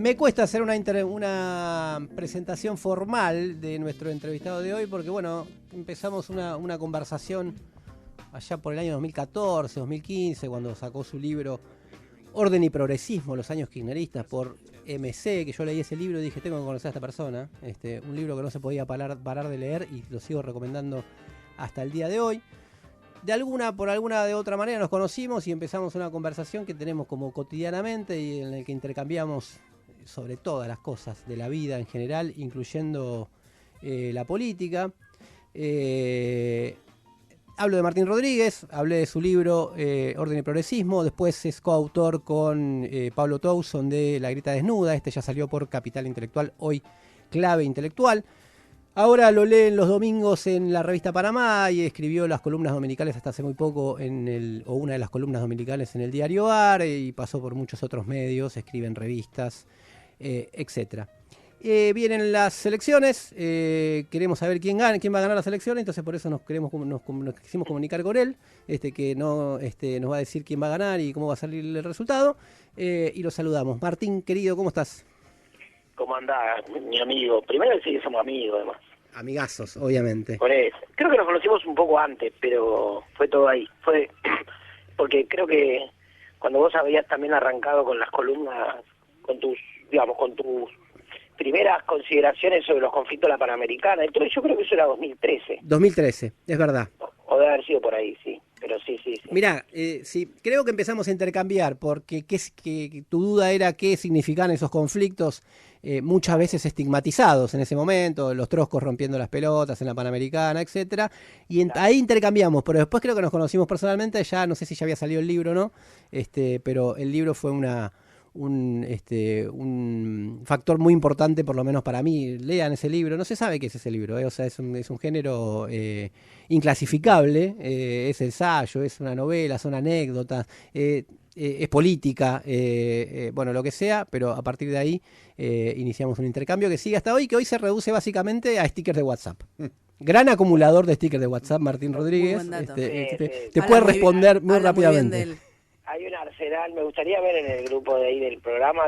Me cuesta hacer una presentación formal de nuestro entrevistado de hoy porque, bueno, empezamos una conversación allá por el año 2014, 2015, cuando sacó su libro Orden y Progresismo, los años kirchneristas, por MC, que yo leí ese libro y dije, tengo que conocer a esta persona. Un libro que no se podía parar de leer y lo sigo recomendando hasta el día de hoy. Por alguna de otra manera nos conocimos y empezamos una conversación que tenemos como cotidianamente y en la que intercambiamos sobre todas las cosas de la vida en general, incluyendo la política. Hablo de Martín Rodríguez, hablé de su libro Orden y Progresismo, después es coautor con Pablo Towson de La Grieta Desnuda, ya salió por Capital Intelectual, hoy Clave Intelectual. Ahora lo leen los domingos en la revista Panamá y escribió las columnas dominicales hasta hace muy poco, o una de las columnas dominicales en el diario AR, y pasó por muchos otros medios, escribe en revistas, etc. Vienen las elecciones, queremos saber quién va a ganar las elecciones, entonces por eso nos quisimos comunicar con él, que nos va a decir quién va a ganar y cómo va a salir el resultado, y lo saludamos. Martín, querido, ¿cómo estás? ¿Cómo andás, mi amigo? Primero sí que somos amigos, además. Amigazos, obviamente. Por eso. Creo que nos conocimos un poco antes, pero fue todo ahí. Fue porque creo que cuando vos habías también arrancado con las columnas, con tus primeras consideraciones sobre los conflictos de la Panamericana, entonces yo creo que eso era 2013. 2013, es verdad. O debe haber sido por ahí, sí. Pero sí. Mirá, sí, creo que empezamos a intercambiar, porque que tu duda era qué significan esos conflictos, muchas veces estigmatizados en ese momento, los troscos rompiendo las pelotas en la Panamericana, etcétera, y ahí intercambiamos, pero después creo que nos conocimos personalmente, ya no sé si ya había salido el libro o no, pero el libro fue un factor muy importante, por lo menos para mí. Lean ese libro, no se sabe qué es ese libro, o sea, es un género inclasificable, es ensayo, es una novela, son anécdotas, es política, bueno, lo que sea, pero a partir de ahí iniciamos un intercambio que sigue hasta hoy, que hoy se reduce básicamente a stickers de WhatsApp. Gran acumulador de stickers de WhatsApp, Martín Rodríguez, te puede responder muy rápidamente. Hay un arsenal, me gustaría ver en el grupo de ahí del programa,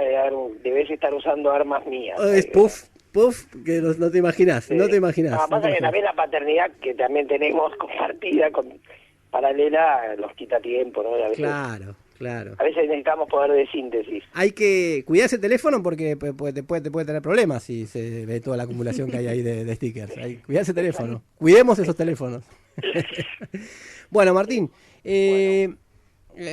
debes estar usando armas mías. Es puff, que no te imaginás, sí. No te imaginás. No, pasa que también la paternidad que también tenemos compartida, paralela, nos quita tiempo, ¿no? A veces, claro. A veces necesitamos poder de síntesis. Hay que cuidar ese teléfono porque te puede tener problemas si se ve toda la acumulación que hay ahí de stickers. Cuidar ese teléfono, cuidemos esos teléfonos. Bueno, Martín,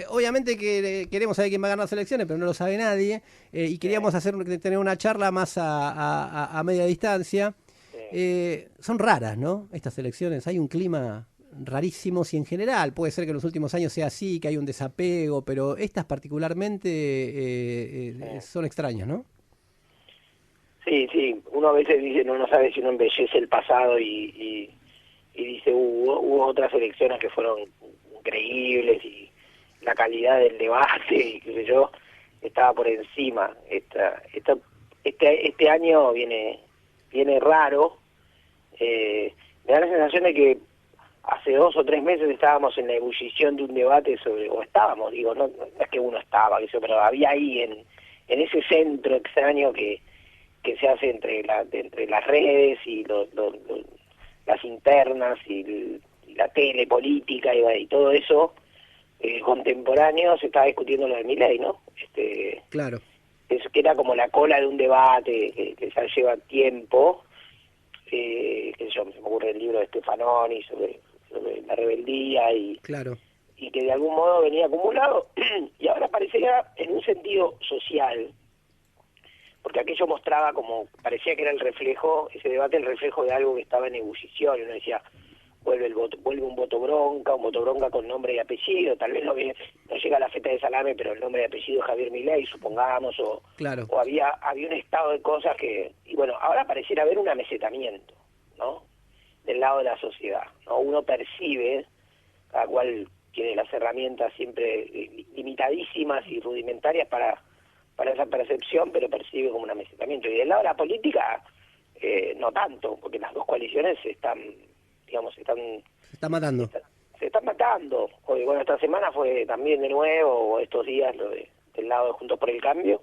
obviamente que queremos saber quién va a ganar las elecciones, pero no lo sabe nadie, y queríamos tener una charla más a media distancia. Son raras, ¿no? Estas elecciones, hay un clima rarísimo, si en general puede ser que en los últimos años sea así, que hay un desapego, pero estas particularmente son extrañas, ¿no? Sí, uno a veces dice, no sabe si uno embellece el pasado y dice, hubo otras elecciones que fueron increíbles y la calidad del debate y qué sé yo, estaba por encima. Este año viene raro. Me da la sensación de que hace 2 o 3 meses estábamos en la ebullición de un debate no es que uno estaba, pero había ahí en ese centro extraño que se hace entre las redes y las internas y la tele política y todo eso. Contemporáneo se estaba discutiendo lo de Milei, ¿no? Claro. Eso que era como la cola de un debate que ya lleva tiempo, qué sé yo, se me ocurre el libro de Stefanoni sobre la rebeldía y que de algún modo venía acumulado y ahora parecería en un sentido social, porque aquello mostraba parecía que era ese debate el reflejo de algo que estaba en ebullición, y uno decía, vuelve un voto bronca con nombre y apellido, tal vez no llega a la feta de salame, pero el nombre y apellido es Javier Milei, supongamos, o había un estado de cosas y bueno, ahora pareciera haber un amesetamiento, ¿no? Del lado de la sociedad, ¿no? Uno percibe, cada cual tiene las herramientas siempre limitadísimas y rudimentarias para esa percepción, pero percibe como un amesetamiento. Y del lado de la política, no tanto, porque las dos coaliciones se están matando. Se están matando. Hoy, esta semana fue también de nuevo, o estos días, del lado de Juntos por el Cambio,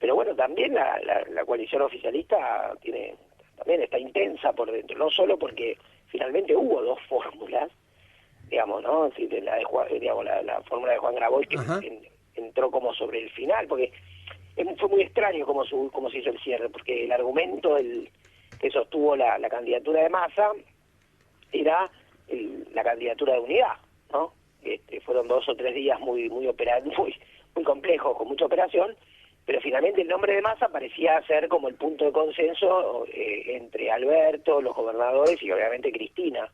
Pero bueno, también la coalición oficialista también está intensa por dentro, no solo porque finalmente hubo dos fórmulas, digamos, ¿no? Es decir, la fórmula de Juan Grabois que entró como sobre el final, porque fue muy extraño cómo se hizo el cierre, porque el argumento que sostuvo la candidatura de Massa era la candidatura de unidad, ¿no? Fueron 2 o 3 días muy complejos, con mucha operación, pero finalmente el nombre de Massa parecía ser como el punto de consenso entre Alberto, los gobernadores y obviamente Cristina.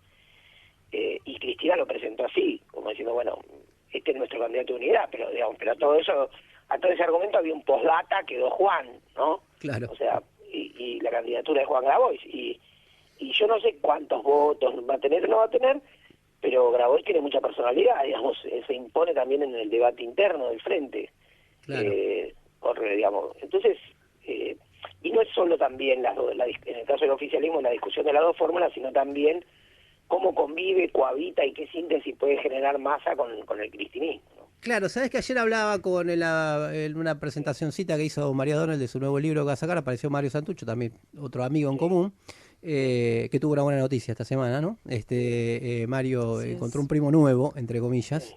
Y Cristina lo presentó así, como diciendo, bueno, este es nuestro candidato de unidad, pero a todo ese argumento había un postdata, quedó Juan, ¿no? Claro. O sea, y la candidatura de Juan Grabois, y yo no sé cuántos votos va a tener o no va a tener, pero Grabois tiene mucha personalidad, digamos, se impone también en el debate interno del frente. Claro. Entonces, y no es solo también en el caso del oficialismo la discusión de las dos fórmulas, sino también cómo convive, cohabita y qué síntesis puede generar Massa con el cristinismo, ¿no? Claro, sabes que ayer hablaba con en una presentacioncita que hizo María Donel de su nuevo libro que va a sacar, apareció Mario Santucho, también otro amigo en común, que tuvo una buena noticia esta semana, ¿no? Mario encontró un primo nuevo, entre comillas,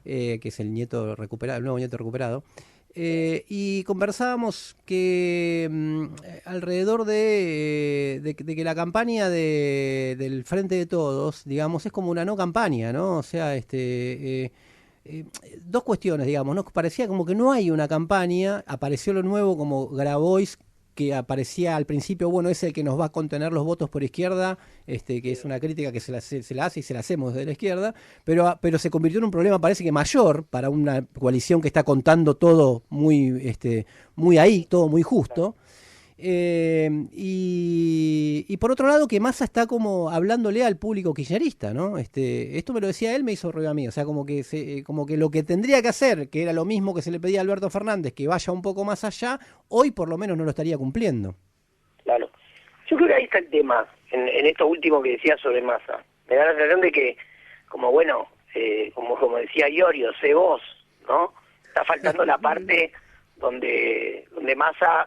que es el nieto recuperado, el nuevo nieto recuperado. Y conversábamos que alrededor de que la campaña del Frente de Todos, digamos, es como una no campaña, ¿no? O sea, dos cuestiones, digamos, ¿no? Parecía como que no hay una campaña, apareció lo nuevo como Grabois, que aparecía al principio, bueno, es el que nos va a contener los votos por izquierda, que es una crítica que se la hace y se la hacemos desde la izquierda, pero se convirtió en un problema, parece que mayor, para una coalición que está contando todo muy ahí, todo muy justo. Y por otro lado que Massa está como hablándole al público kirchnerista, ¿no? Esto me lo decía él, me hizo ruido a mí, o sea, como que lo que tendría que hacer, que era lo mismo que se le pedía a Alberto Fernández, que vaya un poco más allá, hoy por lo menos no lo estaría cumpliendo. Claro. Yo creo que ahí está el tema, en esto último que decía sobre Massa. Me da la sensación de que, como como decía Iorio, sé vos, ¿no? Está faltando la parte donde Massa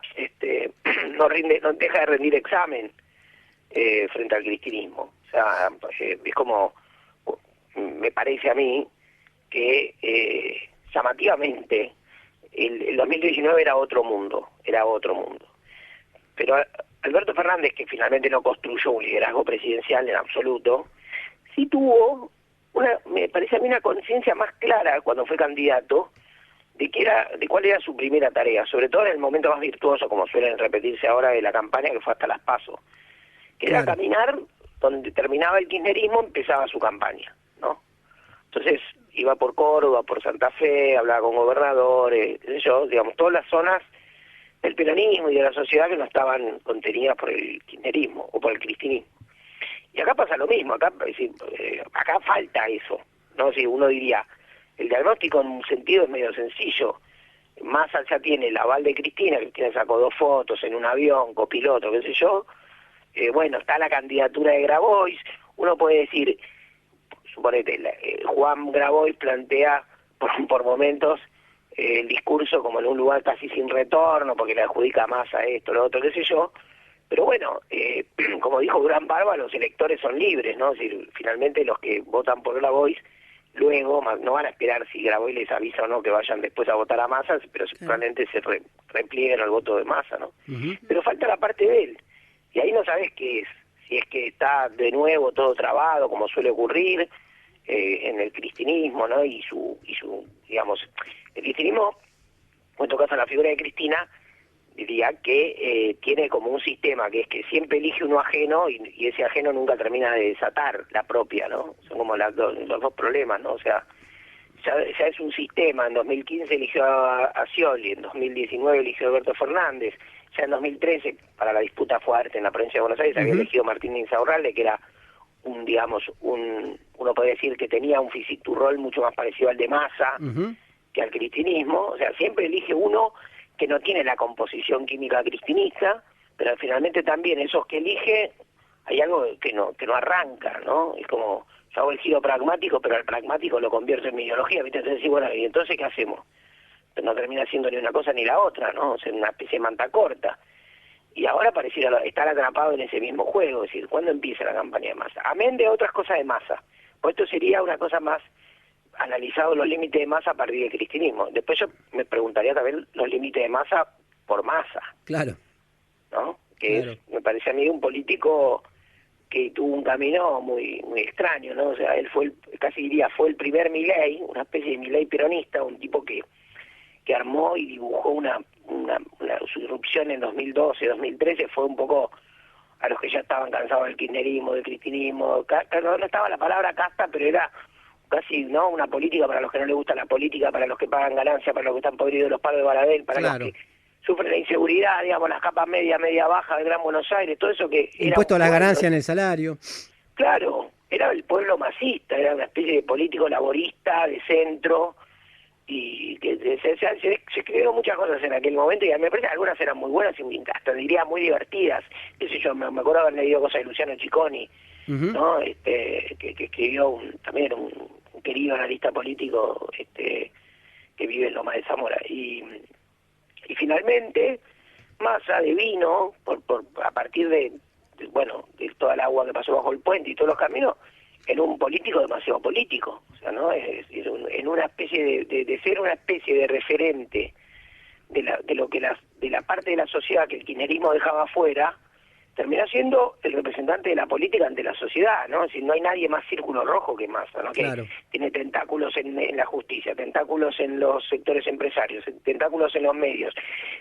no deja de rendir examen frente al cristinismo. O sea, es como, me parece a mí que llamativamente el 2019 era otro mundo. Pero Alberto Fernández, que finalmente no construyó un liderazgo presidencial en absoluto, sí tuvo me parece a mí una conciencia más clara cuando fue candidato de cuál era su primera tarea, sobre todo en el momento más virtuoso, como suelen repetirse ahora, de la campaña, que fue hasta las PASO, que era caminar donde terminaba el kirchnerismo, empezaba su campaña, ¿no? Entonces iba por Córdoba, por Santa Fe, hablaba con gobernadores, qué sé yo, digamos, todas las zonas del peronismo y de la sociedad que no estaban contenidas por el kirchnerismo o por el cristinismo. Y acá pasa lo mismo, acá falta eso, ¿no? Si uno diría, el diagnóstico en un sentido es medio sencillo. Massa ya tiene el aval de Cristina, Cristina sacó 2 fotos en un avión, copiloto, qué sé yo. Bueno, está la candidatura de Grabois. Uno puede decir, suponete, Juan Grabois plantea por momentos el discurso como en un lugar casi sin retorno, porque le adjudica a Massa esto, lo otro, qué sé yo. Pero bueno, como dijo Durán Barba, los electores son libres, ¿no? Es decir, finalmente los que votan por Grabois luego no van a esperar si Grabois les avisa o no que vayan después a votar a Massa, pero seguramente se replieguen al voto de Massa, ¿no? Pero falta la parte de él, y ahí no sabes qué es, si es que está de nuevo todo trabado, como suele ocurrir en el cristinismo, ¿no? Y su digamos, el cristinismo, en cuanto caso a la figura de Cristina, diría que tiene como un sistema que es que siempre elige uno ajeno y ese ajeno nunca termina de desatar la propia, ¿no? Son como los dos problemas, ¿no? O sea, ya es un sistema. En 2015 eligió a Scioli, en 2019 eligió a Alberto Fernández, ya en 2013, para la disputa fuerte en la provincia de Buenos Aires, había elegido a Martín Insaurralde, que era uno puede decir que tenía un rol mucho más parecido al de Massa que al cristinismo. O sea, siempre elige uno que no tiene la composición química cristinista, pero finalmente también esos que elige, hay algo que no arranca, ¿no? Es como, yo hago el giro pragmático, pero al pragmático lo convierto en mi ideología, ¿viste? Entonces, bueno, ¿y entonces qué hacemos? pero no termina siendo ni una cosa ni la otra, ¿no? O sea, una especie de manta corta. Y ahora pareciera estar atrapado en ese mismo juego, es decir, ¿cuándo empieza la campaña de Massa? Amén de otras cosas de Massa, pues esto sería una cosa más analizado los límites de Massa a partir del cristianismo. Después yo me preguntaría también los límites de Massa por Massa. Claro. ¿No? Que me parece a mí un político que tuvo un camino muy extraño, ¿no? O sea, él fue, casi diría, fue el primer Milei, una especie de Milei peronista, un tipo que armó y dibujó su irrupción en 2012, 2013, fue un poco a los que ya estaban cansados del kirchnerismo, del cristinismo, no estaba la palabra casta, pero era casi, ¿no?, una política para los que no les gusta la política, para los que pagan ganancias, para los que están podridos de los palos de Baradel, para los que sufren la inseguridad, digamos, las capas media, baja del Gran Buenos Aires, todo eso que... Impuesto a las ganancias en el salario. Claro, era el pueblo masista, era una especie de político laborista, de centro, y que se escribieron muchas cosas en aquel momento, y me parece que algunas eran muy buenas y hasta diría muy divertidas. Qué sé yo, me acuerdo haber leído cosas de Luciano Cicconi, ¿no? Que escribió también un querido analista político que vive en Loma de Zamora. Y finalmente Massa devino a partir de toda el agua que pasó bajo el puente y todos los caminos, en un político demasiado político, o sea, ¿no? En una especie de ser una especie de referente de la parte de la sociedad que el kirchnerismo dejaba afuera, termina siendo el representante de la política ante la sociedad, ¿no? Es decir, no hay nadie más círculo rojo que Massa, ¿no? Que tiene tentáculos en la justicia, tentáculos en los sectores empresarios, tentáculos en los medios,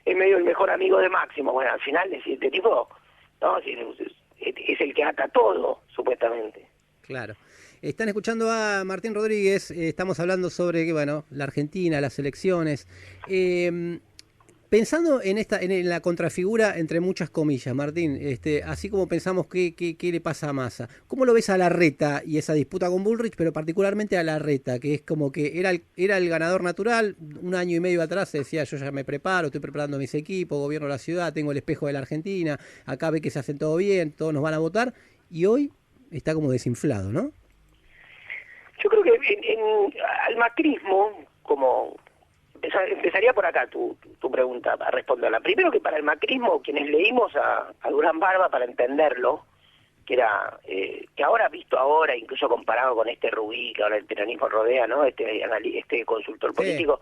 en medio el mejor amigo de Máximo. Bueno, al final, este tipo, ¿no? Es el que ata todo, supuestamente. Claro. Están escuchando a Martín Rodríguez, estamos hablando sobre, la Argentina, las elecciones. Pensando en la contrafigura, entre muchas comillas, Martín, así como pensamos qué le pasa a Massa, ¿cómo lo ves a Larreta y esa disputa con Bullrich, pero particularmente a Larreta, que es como que era el ganador natural? Un año y medio atrás se decía, yo ya me preparo, estoy preparando mis equipos, gobierno la ciudad, tengo el espejo de la Argentina, acá ve que se hacen todo bien, todos nos van a votar, y hoy está como desinflado, ¿no? Yo creo que al macrismo, empezaría por acá tu pregunta para responderla. Primero, que para el macrismo, quienes leímos a Durán Barba para entenderlo, que era que ahora, visto ahora, incluso comparado con Rubí, que ahora el peronismo rodea, ¿no? Este consultor político,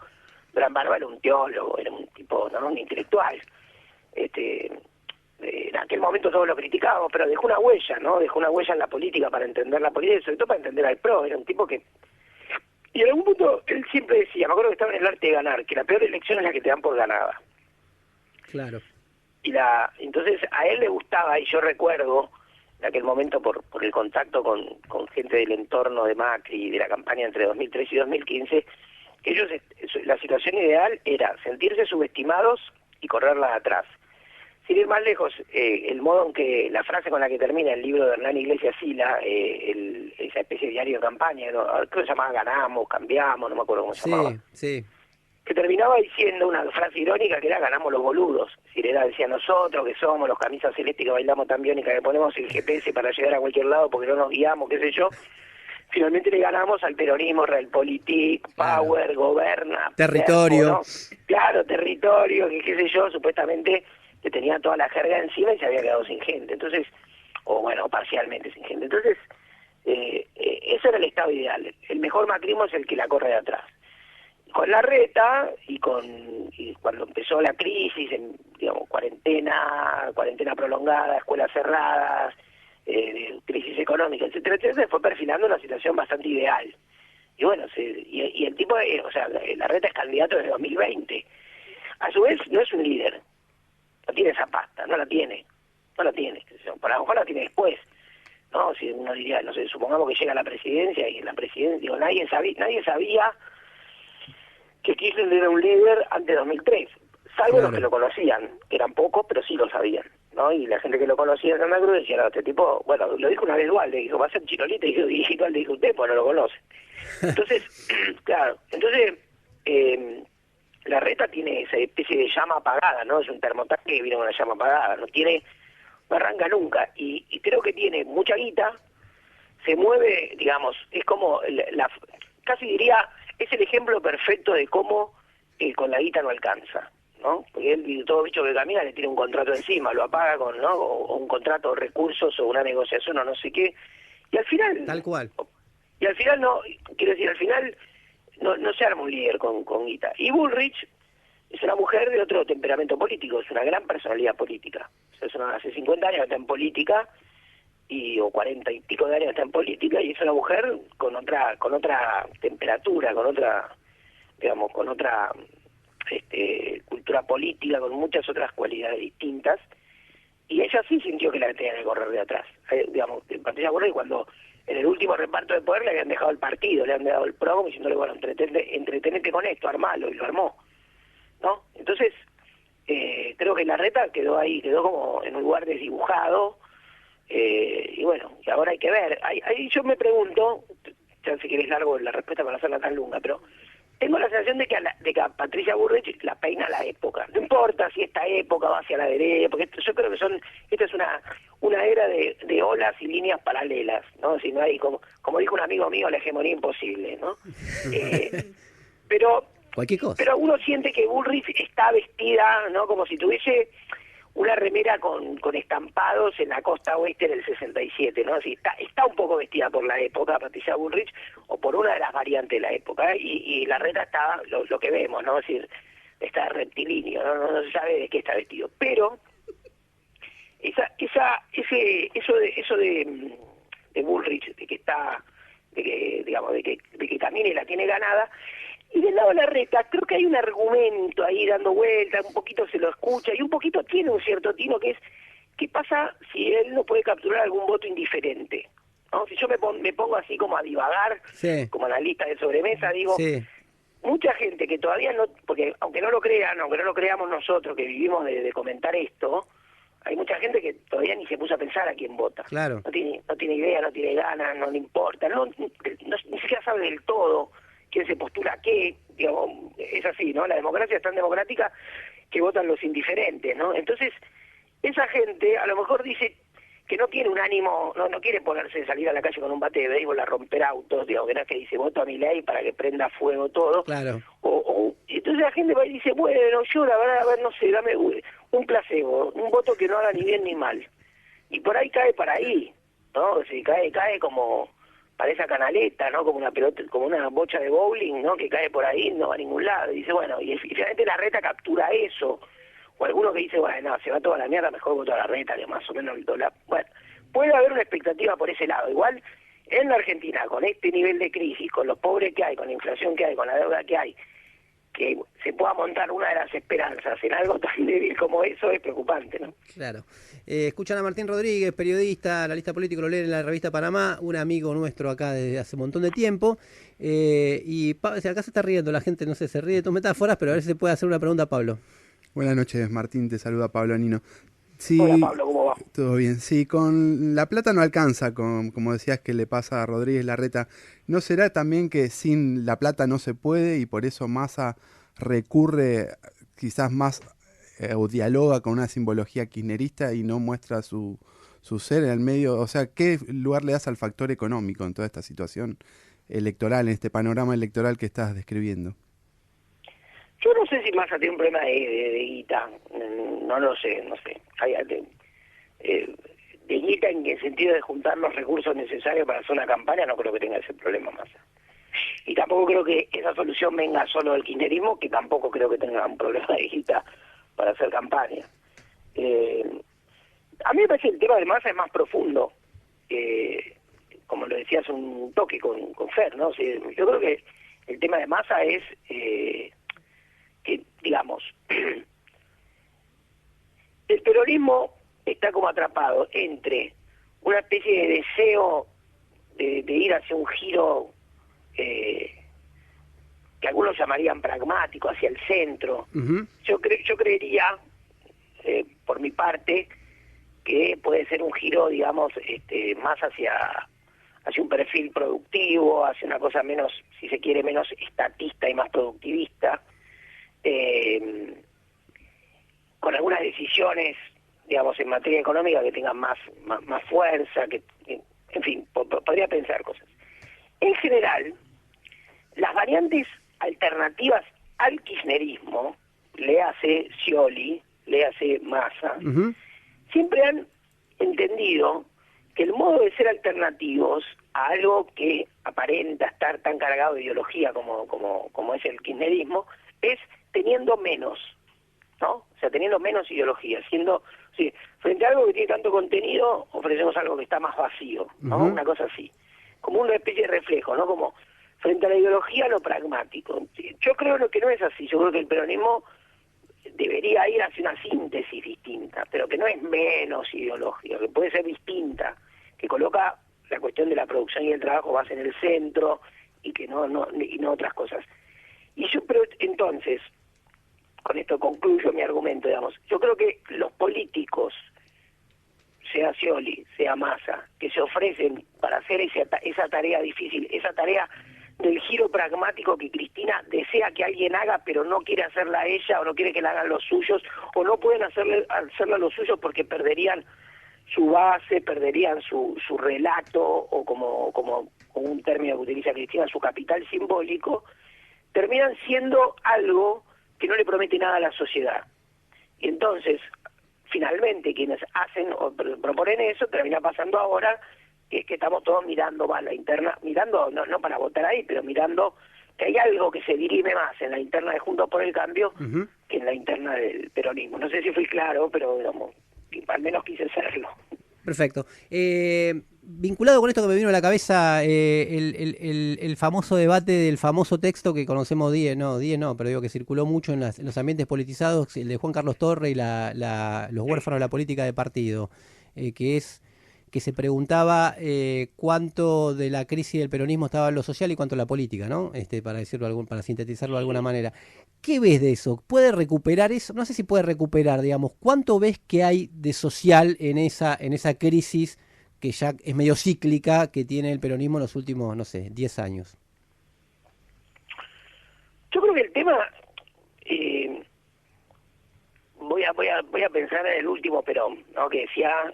Durán Barba era un teólogo, era un tipo, ¿no?, un intelectual. En aquel momento todos lo criticábamos, pero dejó una huella, ¿no? Dejó una huella en la política para entender la política y sobre todo para entender al PRO. Era un tipo que... Y en algún punto él siempre decía, me acuerdo que estaba en El arte de ganar, que la peor elección es la que te dan por ganada. Claro. Entonces a él le gustaba, y yo recuerdo en aquel momento por el contacto con gente del entorno de Macri y de la campaña entre 2013 y 2015, que ellos, la situación ideal era sentirse subestimados y correrla de atrás. Sin ir más lejos, el modo en que, la frase con la que termina el libro de Hernán Iglesias Sila, esa especie de diario de campaña, ¿no?, creo que se llamaba Ganamos, Cambiamos, no me acuerdo cómo se llamaba. Sí. Que terminaba diciendo una frase irónica que era ganamos los boludos. Es decir, decía nosotros que somos los camisas celestes que bailamos tan biónica, que ponemos el GPS para llegar a cualquier lado porque no nos guiamos, qué sé yo. Finalmente le ganamos al peronismo, Realpolitik, Power, Goberna, territorio. ¿no? Claro, territorio, que qué sé yo, supuestamente que tenía toda la jerga encima y se había quedado sin gente. Entonces, parcialmente sin gente. Entonces, eso era el estado ideal. El mejor macrismo es el que la corre de atrás. Con Larreta y cuando empezó la crisis, cuarentena prolongada, escuelas cerradas, crisis económica, etcétera, se fue perfilando una situación bastante ideal. Y bueno, y el tipo, Larreta es candidato desde 2020. A su vez, no es un líder. No tiene esa pasta, no la tiene. Por lo mejor la tiene después, ¿no? Si uno diría, no sé, supongamos que llega a la presidencia y en la presidencia, nadie sabía que Kirchner era un líder antes de 2003, salvo los que lo conocían, que eran pocos, pero sí lo sabían, ¿no? Y la gente que lo conocía en Santa Cruz decía, no, este tipo, lo dijo una vez Dualde, dijo, va a ser Chirolita, y Dualde dijo, usted, pues no lo conoce. Entonces, claro, Larreta tiene esa especie de llama apagada, ¿no? Es un termotanque que viene con una llama apagada, no arranca nunca, y creo que tiene mucha guita, se mueve, digamos, es como, casi diría, es el ejemplo perfecto de cómo con la guita no alcanza, ¿no? Porque él, todo bicho que camina le tiene un contrato encima, lo apaga con, ¿no? O un contrato de recursos o una negociación o no sé qué, y al final... Tal cual. Y al final no, quiero decir, al final no se arma un líder con guita. Y Bullrich es una mujer de otro temperamento político, es una gran personalidad política. O sea, hace 50 años que está en política, o 40 y pico de años que está en política, y es una mujer con otra temperatura, con otra, digamos, con otra cultura política, con muchas otras cualidades distintas, y ella sí sintió que la tenía que correr de atrás. Digamos, Patricia Bullrich, cuando en el último reparto de poder le habían dejado el partido, le habían dado el PRO, diciéndole, bueno, entretenete con esto, armalo, y lo armó, ¿no? Entonces, creo que Larreta quedó ahí, quedó como en un lugar desdibujado, y bueno, y ahora hay que ver. Ahí yo me pregunto, ya si querés largo la respuesta para hacerla tan lunga, pero tengo la sensación de que a Patricia Bullrich la peina la época. No importa si esta época va hacia la derecha, porque yo creo que esta es una era de olas y líneas paralelas, ¿no? Si no hay, como dijo un amigo mío, la hegemonía imposible, ¿no? Pero cualquier cosa. Pero uno siente que Bullrich está vestida, ¿no? Como si tuviese una remera con estampados en la costa oeste del 67, ¿no? Así, está un poco vestida por la época, Patricia Bullrich, o por una de las variantes de la época, y Larreta está lo que vemos, ¿no? Es decir, está rectilíneo, no se sabe de qué está vestido. Pero eso de Bullrich, de que camine y la tiene ganada. Y del lado de Larreta, creo que hay un argumento ahí dando vuelta, un poquito se lo escucha, y un poquito tiene un cierto tino, que es, ¿qué pasa si él no puede capturar algún voto indiferente? ¿No? Si yo me pongo así como a divagar, sí, como analista de sobremesa, digo, sí, mucha gente que todavía no, porque aunque no lo creamos nosotros, que vivimos de comentar esto, hay mucha gente que todavía ni se puso a pensar a quién vota. Claro. No tiene idea, no tiene ganas, no le importa, ni siquiera sabe del todo quién se postula a qué, digamos, es así, ¿no? La democracia es tan democrática que votan los indiferentes, ¿no? Entonces, esa gente a lo mejor dice que no tiene un ánimo, no quiere ponerse, salir a la calle con un bate de béisbol a romper autos, digamos, que no es que dice, voto a mi ley para que prenda fuego todo. Claro. Entonces la gente va y dice, bueno, yo la verdad, a ver, no sé, dame un placebo, un voto que no haga ni bien ni mal. Y por ahí cae para ahí, ¿no? O sea, cae como para esa canaleta, ¿no? Como una pelota, como una bocha de bowling, ¿no? Que cae por ahí, no va a ningún lado. Y dice, bueno, y finalmente Larreta captura eso. O alguno que dice, bueno, no, se va toda la mierda, mejor voto a Larreta, que más o menos el dólar. Bueno, puede haber una expectativa por ese lado. Igual, en la Argentina, con este nivel de crisis, con los pobres que hay, con la inflación que hay, con la deuda que hay, que se pueda montar una de las esperanzas en algo tan débil como eso es preocupante, ¿no? Claro. Escuchan a Martín Rodríguez, periodista, analista político, lo leen en la revista Panamá, un amigo nuestro acá desde hace un montón de tiempo, y acá se está riendo la gente, no sé, se ríe de tus metáforas, pero a ver si se puede hacer una pregunta a Pablo. Buenas noches, Martín, te saluda Pablo Anino. Sí, hola Pablo, ¿cómo va? Todo bien. Sí, con la plata no alcanza, como decías que le pasa a Rodríguez Larreta. ¿No será también que sin la plata no se puede y por eso Massa recurre quizás más o dialoga con una simbología kirchnerista y no muestra su ser en el medio? O sea, ¿qué lugar le das al factor económico en toda esta situación electoral, en este panorama electoral que estás describiendo? Yo no sé si Massa tiene un problema de guita, no lo sé, no sé. De guita en el sentido de juntar los recursos necesarios para hacer una campaña, no creo que tenga ese problema Massa. Y tampoco creo que esa solución venga solo del kirchnerismo, que tampoco creo que tenga un problema de guita para hacer campaña. A mí me parece que el tema de Massa es más profundo, como lo decías un toque con Fer, ¿no? O sea, yo creo que el tema de Massa es... que, digamos, el peronismo está como atrapado entre una especie de deseo de ir hacia un giro que algunos llamarían pragmático, hacia el centro. Uh-huh. Yo creería, por mi parte, que puede ser un giro, digamos, más hacia un perfil productivo, hacia una cosa menos, si se quiere, menos estatista y más productivista. Con algunas decisiones, digamos, en materia económica que tengan más fuerza, que en fin, podría pensar cosas. En general, las variantes alternativas al kirchnerismo, léase Scioli, léase Massa, siempre han entendido que el modo de ser alternativos a algo que aparenta estar tan cargado de ideología como es el kirchnerismo, es teniendo menos, ¿no? O sea, teniendo menos ideología, sí, frente a algo que tiene tanto contenido, ofrecemos algo que está más vacío, ¿no? Una cosa así, como una especie de reflejo, ¿no? Como frente a la ideología, lo pragmático. Yo creo que no es así, yo creo que el peronismo debería ir hacia una síntesis distinta, pero que no es menos ideológica, que puede ser distinta, que coloca la cuestión de la producción y el trabajo más en el centro y que no otras cosas. Pero entonces, con esto concluyo mi argumento, digamos, yo creo que los políticos, sea Scioli, sea Massa, que se ofrecen para hacer esa tarea difícil, esa tarea del giro pragmático que Cristina desea que alguien haga, pero no quiere hacerla ella, o no quiere que la hagan los suyos, o no pueden hacerla los suyos porque perderían su base, perderían su relato, o como un término que utiliza Cristina, su capital simbólico, terminan siendo algo que no le promete nada a la sociedad. Y entonces, finalmente, quienes hacen o proponen eso, termina pasando ahora, que es que estamos todos mirando más la interna, mirando, no para votar ahí, pero mirando que hay algo que se dirime más en la interna de Juntos por el Cambio que en la interna del peronismo. No sé si fui claro, pero digamos, al menos quise serlo. Perfecto. Vinculado con esto que me vino a la cabeza, el famoso debate del famoso texto que conocemos, pero digo que circuló mucho en los ambientes politizados, el de Juan Carlos Torre y los huérfanos de la política de partido, que se preguntaba cuánto de la crisis del peronismo estaba en lo social y cuánto en la política, ¿no? Para sintetizarlo de alguna manera. ¿Qué ves de eso? ¿Puede recuperar eso? No sé si puede recuperar, digamos, ¿cuánto ves que hay de social en esa crisis que ya es medio cíclica que tiene el peronismo en los últimos, 10 años? Yo creo que el tema, voy a pensar en el último Perón, ¿no? Que decía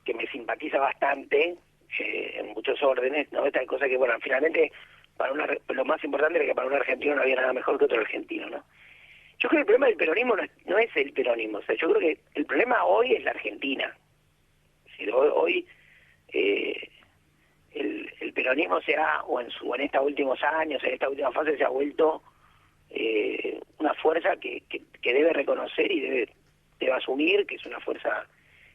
que me simpatiza bastante en muchos órdenes, ¿no? Esta cosa que, bueno, finalmente lo más importante era que para un argentino no había nada mejor que otro argentino, ¿no? Yo creo que el problema del peronismo no es el peronismo, o sea, yo creo que el problema hoy es la Argentina. Es decir, hoy el peronismo o en estos últimos años, en esta última fase, se ha vuelto una fuerza que debe reconocer y debe asumir que es una fuerza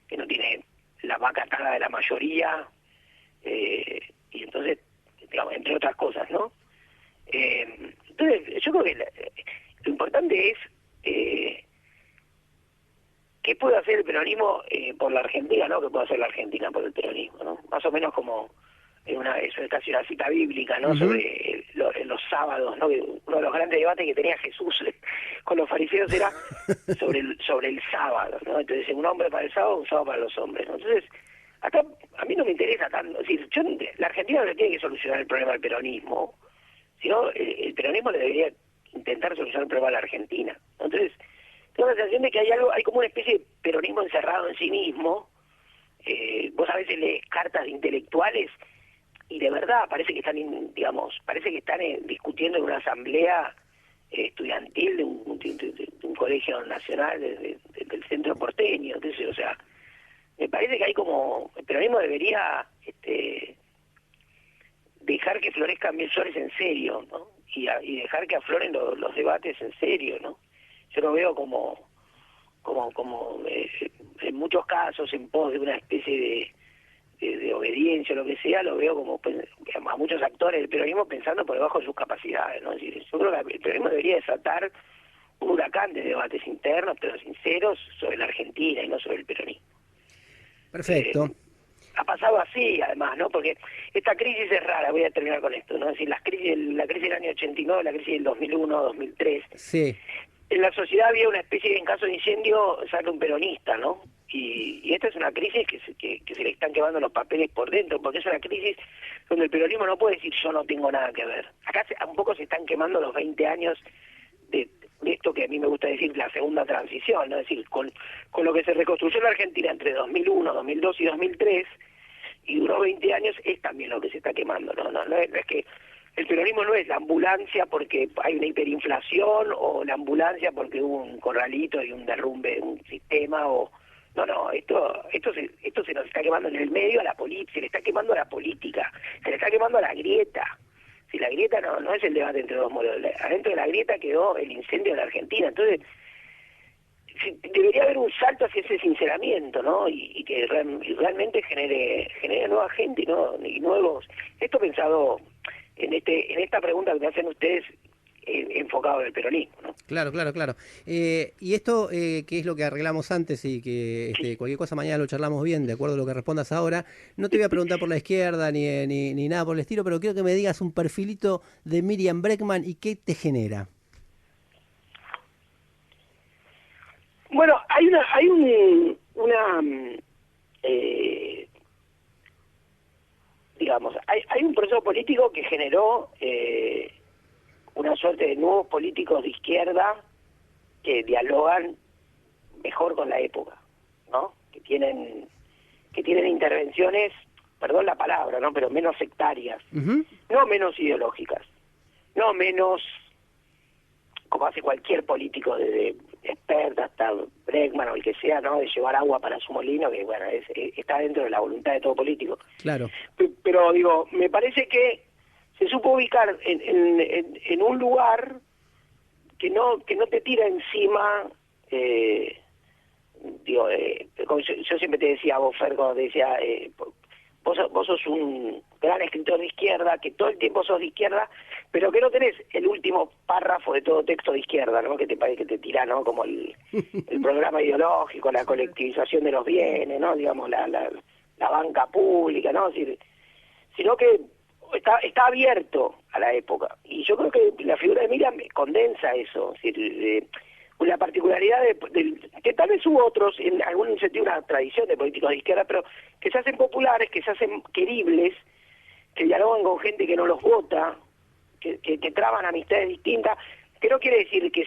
que no tiene la vaca atada de la mayoría, y entonces, digamos, entre otras cosas, ¿no? Entonces, yo creo que lo importante es qué puede hacer el peronismo por la Argentina, ¿no? ¿Qué puede hacer la Argentina por el peronismo, ¿no? Más o menos como eso es casi una cita bíblica, ¿no? Sobre los sábados, ¿no? Uno de los grandes debates que tenía Jesús con los fariseos era sobre el sábado, ¿no? Entonces, un hombre para el sábado, un sábado para los hombres, ¿no? Entonces, acá a mí no me interesa tanto, es decir, la Argentina no tiene que solucionar el problema del peronismo, sino el peronismo le debería intentar solucionar el problema de la Argentina, ¿no? Entonces, tengo la sensación de que hay como una especie de peronismo encerrado en sí mismo. Vos a veces lees cartas de intelectuales y de verdad parece que están discutiendo en una asamblea estudiantil de un colegio nacional del centro porteño. Entonces, o sea, me parece que hay como el peronismo debería dejar que florezcan bien flores en serio, ¿no? Y dejar que afloren los debates en serio, ¿no? Yo lo veo como en muchos casos en pos de una especie de obediencia o lo que sea, lo veo como a muchos actores del peronismo pensando por debajo de sus capacidades, ¿no? Es decir, yo creo que el peronismo debería desatar un huracán de debates internos, pero sinceros, sobre la Argentina y no sobre el peronismo. Perfecto. Ha pasado así, además, ¿no? Porque esta crisis es rara, voy a terminar con esto, ¿no? Es decir, la crisis del año 89, la crisis del 2001, 2003. Sí. En la sociedad había una especie de, en caso de incendio, sale un peronista, ¿no? Y esta es una crisis que se le están quemando los papeles por dentro, porque es una crisis donde el peronismo no puede decir yo no tengo nada que ver. Acá un poco se están quemando los 20 años de esto que a mí me gusta decir la segunda transición, ¿no? Es decir, con lo que se reconstruyó en la Argentina entre 2001, 2002 y 2003, y duró 20 años, es también lo que se está quemando, ¿no? No es que el peronismo no es la ambulancia porque hay una hiperinflación o la ambulancia porque hubo un corralito y un derrumbe de un sistema o no, esto se nos está quemando en el medio a la política, se le está quemando a la política, se le está quemando a la grieta. Si la grieta no es el debate entre dos modelos, adentro de la grieta quedó el incendio de la Argentina. Entonces, debería haber un salto hacia ese sinceramiento, ¿no? Y que realmente genere nueva gente y nuevos. Esto pensado en esta pregunta que me hacen ustedes, enfocado en el peronismo, ¿no? Claro. Y esto, que es lo que arreglamos antes y que cualquier cosa mañana lo charlamos bien, de acuerdo a lo que respondas ahora. No te voy a preguntar por la izquierda ni nada por el estilo, pero quiero que me digas un perfilito de Miriam Bregman y qué te genera. Bueno, hay un proceso político que generó una suerte de nuevos políticos de izquierda que dialogan mejor con la época, ¿no? Que tienen intervenciones, perdón la palabra, ¿no? Pero menos sectarias, no menos ideológicas, no menos como hace cualquier político, desde experta hasta Bregman o el que sea, ¿no? De llevar agua para su molino, que bueno, está dentro de la voluntad de todo político. Claro. Pero digo, me parece que se supo ubicar en un lugar que no te tira encima, como yo siempre te decía, vos, Fer, cuando te decía, vos sos un gran escritor de izquierda, que todo el tiempo sos de izquierda, pero que no tenés el último párrafo de todo texto de izquierda, ¿no? Que te tira, ¿no? Como el programa ideológico, la colectivización de los bienes, ¿no? Digamos, la banca pública, ¿no? Es decir, sino que está abierto a la época. Y yo creo que la figura de Miriam condensa eso. Es decir, la particularidad que tal vez hubo otros, en algún sentido una tradición de políticos de izquierda, pero que se hacen populares, que se hacen queribles, que dialogan con gente que no los vota, que traban amistades distintas, que no quiere decir que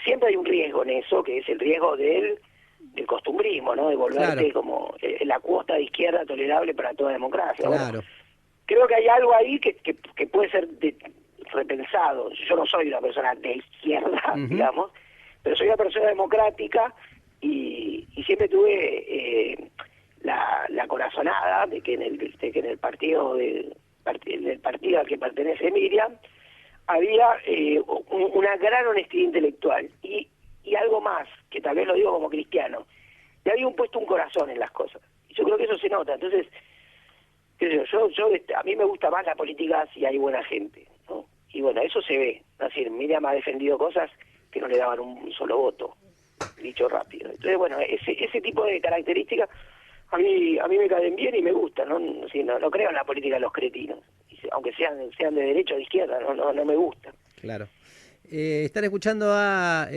siempre hay un riesgo en eso, que es el riesgo del costumbrismo, ¿no? De volverte como la cuota de izquierda tolerable para toda democracia. Claro. Bueno, creo que hay algo ahí que puede ser repensado. Yo no soy una persona de izquierda, digamos, pero soy una persona democrática y siempre tuve la corazonada de que en el partido al que pertenece Miriam había una gran honestidad intelectual y algo más, que tal vez lo digo como cristiano, le había puesto un corazón en las cosas. Y yo creo que eso se nota. Entonces, a mí me gusta más la política si hay buena gente, ¿no? Y bueno, eso se ve. Es decir, Miriam ha defendido cosas que no le daban un solo voto, dicho rápido. Entonces, bueno, ese tipo de características a mí me caen bien y me gustan, ¿no? No creo en la política de los cretinos, aunque sean de derecha o de izquierda, no me gustan. Claro. Están escuchando a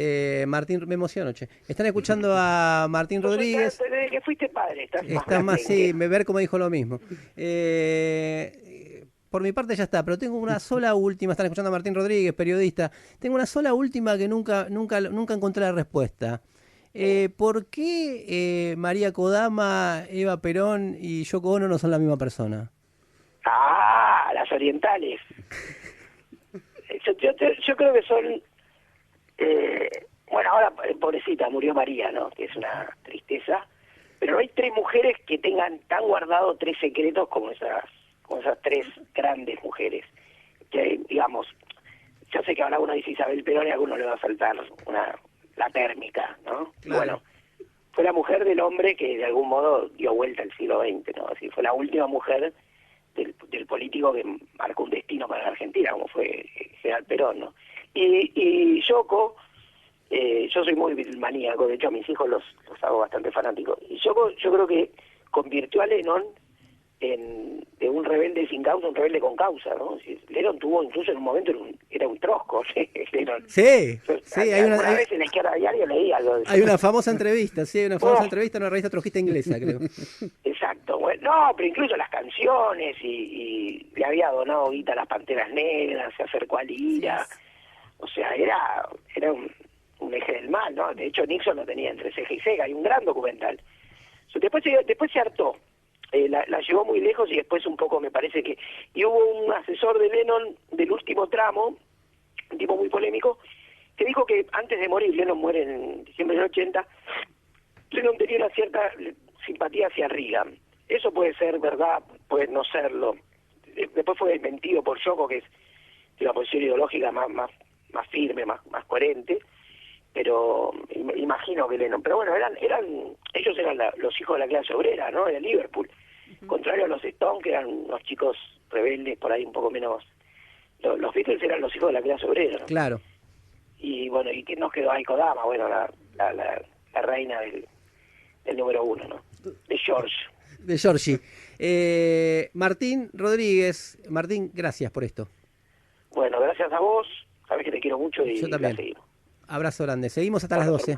Martín, me emociono, che. Están escuchando a Martín Rodríguez. Desde que fuiste padre, estás más, sí, ver cómo dijo lo mismo. Por mi parte ya está, pero tengo una sola última. Están escuchando a Martín Rodríguez, periodista. Tengo una sola última que nunca encontré la respuesta. ¿Por qué María Kodama, Eva Perón y Yoko Ono no son la misma persona? Ah, las orientales. Yo creo que son... bueno, ahora, pobrecita, murió María, ¿no? Que es una tristeza. Pero no hay tres mujeres que tengan tan guardado tres secretos como esas tres grandes mujeres. Que, digamos, yo sé que ahora uno dice Isabel Perón y a alguno le va a saltar la térmica, ¿no? Claro. Bueno, fue la mujer del hombre que de algún modo dio vuelta al siglo XX, ¿no? Así, fue la última mujer del político que marcó un destino para la Argentina, como fue General Perón, ¿no? Y Yoko, yo soy muy maníaco, de hecho a mis hijos los hago bastante fanáticos, y Yoko yo creo que convirtió a Lennon de un rebelde sin causa, un rebelde con causa, ¿no? Lennon tuvo incluso en un momento era un trosco, Lennon. Sí, hay una vez en la Izquierda Diario leí algo de eso. Hay una famosa entrevista, entrevista en una revista trotskista inglesa, creo. Exacto, bueno, no, pero incluso las canciones y le había donado guita a las Panteras Negras, se acercó a Lira, o sea, era un eje del mal, ¿no? De hecho Nixon lo tenía entre ceja y ceja, hay un gran documental. Después se hartó. la llevó muy lejos y después un poco me parece que... Y hubo un asesor de Lennon del último tramo, un tipo muy polémico, que dijo que antes de morir, Lennon muere en diciembre del 80, Lennon tenía una cierta simpatía hacia Reagan. Eso puede ser verdad, puede no serlo. Después fue desmentido por Yoko, que es de una posición ideológica más firme, más coherente, pero imagino que Lennon. Pero bueno, ellos eran los hijos de la clase obrera, ¿no? De Liverpool. Contrario a los Stones, que eran unos chicos rebeldes, por ahí un poco menos... Los Beatles eran los hijos de la clase obrera, ¿no? Claro. Y bueno, ¿y quién nos quedó ahí? Kodama, bueno, la reina del número 1, ¿no? De George. De Georgie. Martín Rodríguez. Martín, gracias por esto. Bueno, gracias a vos. Sabés que te quiero mucho y yo también. la seguimos. Abrazo grande. Seguimos hasta las 12.